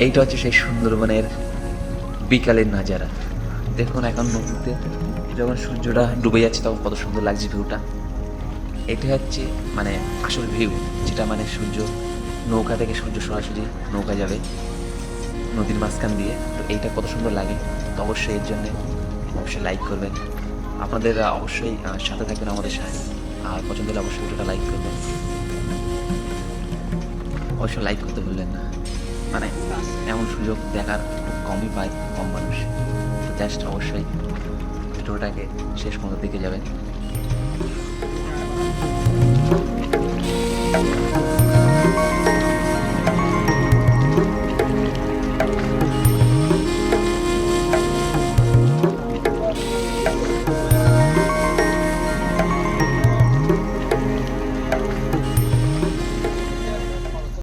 এইটা হচ্ছে সেই সুন্দরবনের বিকালের নাজারা। দেখুন এখন নদীতে যখন সূর্যটা ডুবে যাচ্ছে তখন কত সুন্দর লাগছে ভিউটা। এটা হচ্ছে মানে আসল ভিউ, যেটা মানে সূর্য, নৌকা থেকে সূর্য সরাসরি নৌকা যাবে নদীর মাঝখান দিয়ে। তো এইটা কত সুন্দর লাগে। তো অবশ্যই এর জন্যে অবশ্যই লাইক করবেন। আপনাদের অবশ্যই সাথে থাকবেন আমাদের সাথে। আর পছন্দ হলে অবশ্যই ভিডিওটা লাইক করবেন। অবশ্যই লাইক করতে ভুলবেন না। মানে এমন সুযোগ দেখার খুব কমই পায়, কম মানুষ। তো জাস্ট অবশ্যই ভিডিওটাকে শেষ পর্যন্ত দেখে যাবেন।